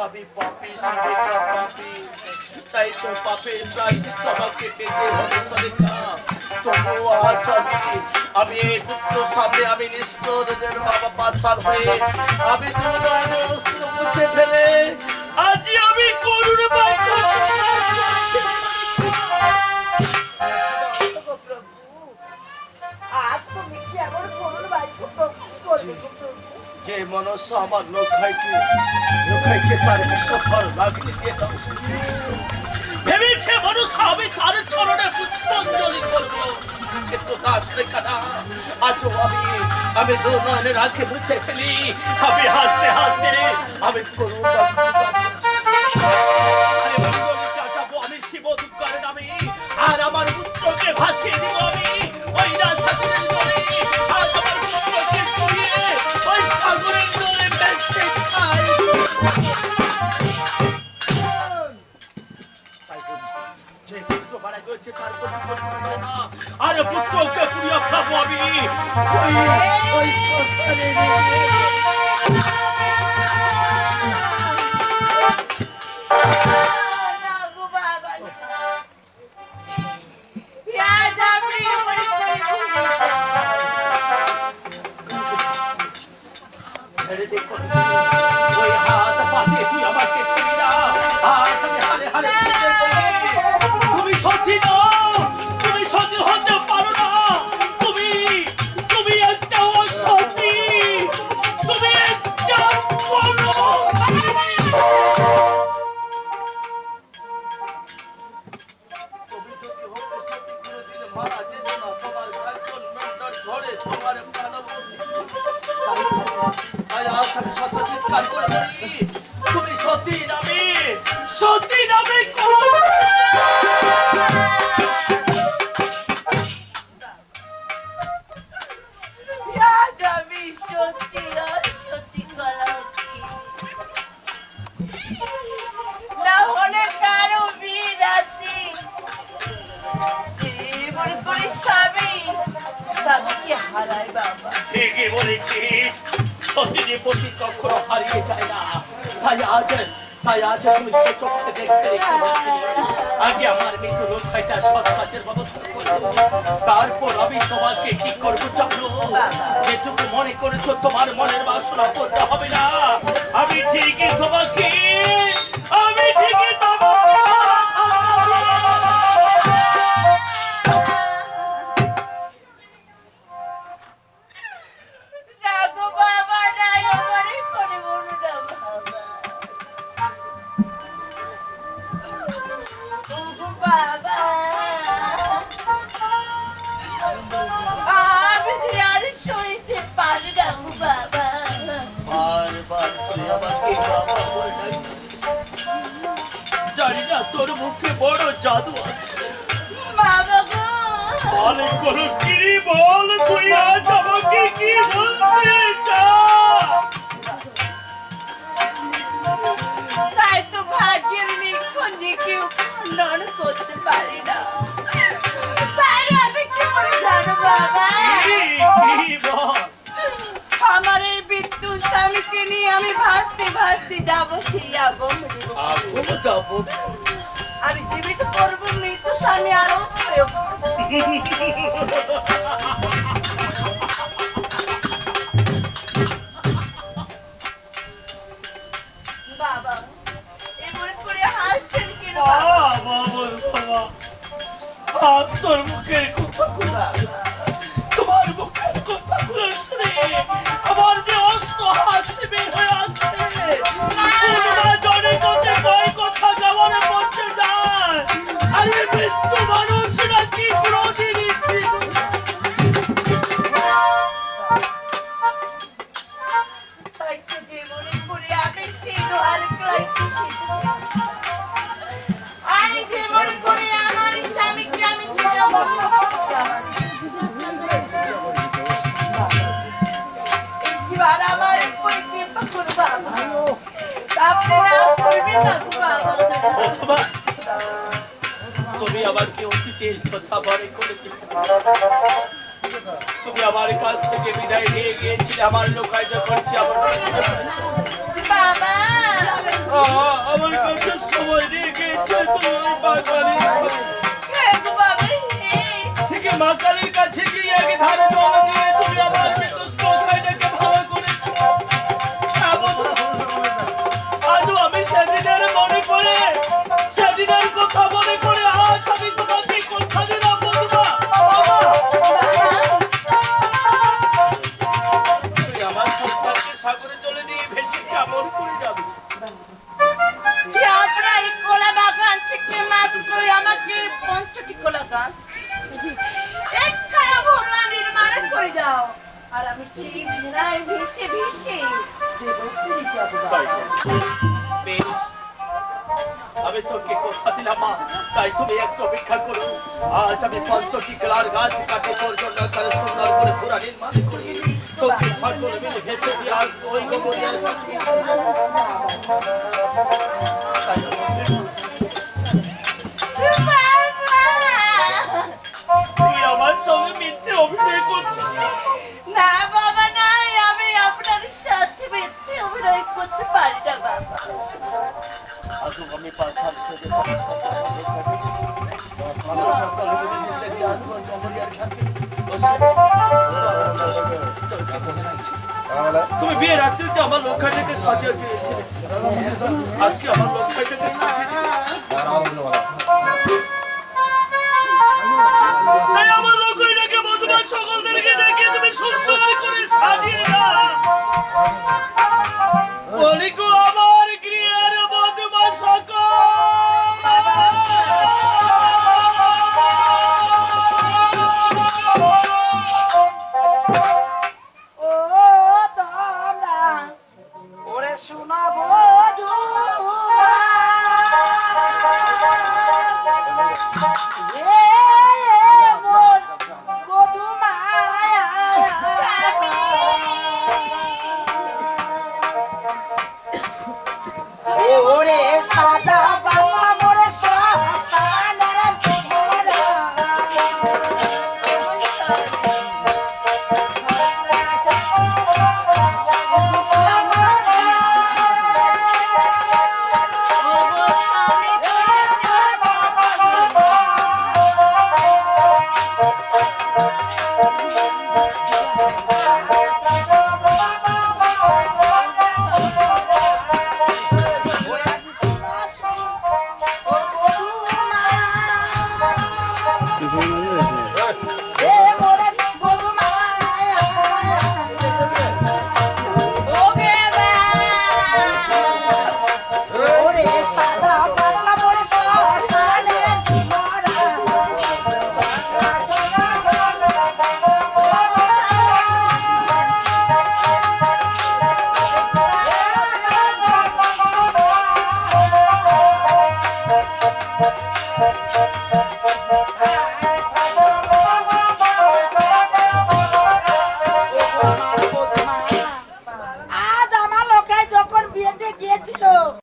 আমি পাপী সুলেখা পাপী, তাই তো পাপের প্রায়শ্চিত্ত আমাকে পেতে হবে সুলেখা। তবুও আজ আমি এই পুত্র সামনে আমি নিষ্ঠুরদের বাবা পাচার হয়ে আমি দুর্নয়নের অস্ত্র মুখে ফেলে আজই আমি করুণ বাঁচা। যে মনস্য আমার লোকাইকে তার বিশ্বফল লাগিয়ে দিয়ে ধ্বংস ভেবেছে মনুষ্য আমি তার চরণে পুষ্পাঞ্জলি করবো, কিন্তু তার শেখানা আজও আমি দুর্নয়নের আঁখে মুছে ফেলি। আমি হাসতে হাসতে আমি করুণ আমি শিব দুঃখের নামে আর আমার পুত্রকে ভাসিয়ে দিব আমি ওই না সাগরের দলে। আজ আমার পুত্রকে সরিয়ে ওই সাগরের দলে বেঁচে খাই। যে পুত্র মারা গেছে তার প্রতি করতে না, আর পুত্রকে পুড়িয়ে খাবো আমি ওই শ্মশানে। ওই হাত পাতে তুই আমাকে ছুঁড়ি না, আজ আমি হারে হারে তুমি সত্যি নও, তুমি সত্যি হতে পারো না, তুমি একটা অসত্যি, তুমি একটা তুমি যদি হতে সত্যি কোনোদিন মারা যেত না, তোমার ঘরে তোমার তুমি সত্যি নামে আমি সত্যি সত্যি না হলে কারো বিয়ে রাত্রি মনে করে স্বামীকে হারায় বাবা। ঠিকই বলেছিস, সত্যি প্রতি কখনো হারিয়ে যায় না। তাই আজ আমি চোখে দেখতে আগে আমার মৃত্যু লোকটা সৎ কাজের ব্যবস্থা করবো, তারপর আমি তোমাকে কি করবো জানো? যেটুকু মনে করেছো তোমার মনের বাসনা করতে হবে না, আমি ঠিকই তোমাকে জানি না তোর মুখে বড় জাদু আছে বাবা গো। বল কোন কি বল, তুই আজ আমাকে কি বলতে চাস? তাই তো ভাগ্যের লিখন যে কেউ খণ্ডন করতে পারে না, তাই আমি কি করে জানো বাবা? আমার এই বিদ্যুৎ স্বামীকে নিয়ে আমি ভাসতে ভাসতে যাবো সেই আগুন। আমি জীবিত করবো মৃত্যু স্বামী আরো বাবা এমন করে হাসছেন কেন? আজ তোর মুখের কথা তোমার মুখের কথা শুনে আমার যে অস্ত হাসি বের হয়ে আছে, জনে তোতে কয় কথা যাওয়ার মধ্যে যায়। আরে মৃত্যু মানুষ নাকি প্রতিদিন জীবনে করে আমি সিঁদুর ক্লাইতে আরে জীবন করে আমার স্বামীকে আমি ছিলাম একবার আমার পরিকল্পনা করো বাবা, তারপরে করবেন না বাবা। তুমি আমাকে অতীতের কথা মনে করে তুমি আমার কাছ থেকে বিদায় নিয়ে গিয়েছিলে আমার লোকায় যখন বাবা সেদিনের মনে করে, সেদিনের কথা মনে করে আজ আমি তোমাকে কথা দিলাম বন্ধুরা, তুই আমার সন্তানকে সাগরে জলে নিয়ে ভেসে কেমন করে যাবে? কি আপনার এই কলা বাগান থেকে মাত্রই আমাকে ৫টি কলা গাছ একখানা ভোলা নির্মাণ করে দাও, আর আমি সেই ভেড়ায় ভেসে ভেসে দেবপুরে যাব তাই বাবা। বেশ, আমি তোকে কথা দিলাম মা, তাই তুমি একটু অপেক্ষা করো। আজ আমি ৫টি কলার গাছ কাটে তোর জন্য করে সুন্দর করে পুরা নির্মাণ করি, তোকে সকলে মিলে ভেসে দিয়ে আসবো ওই গোবরিয়ার কাছে। তাই তুই আমার সঙ্গে মিথ্যে অভিনয় করছিস না? না বাবা নাই, আমি আপনার সাথে মিথ্যে অভিনয় করতে পারি না বাবা। আজও আমি পাঠান ছেড়ে আমরা সকলে মিলে ভেসে দিয়ে আসবো ওই গোবরিয়ার ঘাটে। তুমি বিয়ে রাত্রিতে আমার লক্ষ্যটাকে সাজিয়ে দিয়েছিলে, আজকে আমার লক্ষ্যটাকে সাজিয়ে দিলে। তাই আমার লক্ষ্যটাকে বধূবার সকলদেরকে ডেকে তুমি সুন্দর করে সাজিয়ে দাও। বলি গো আমার গৃহের বধূবা সকল, ও তোমরা ওরে শোনাবো ওরে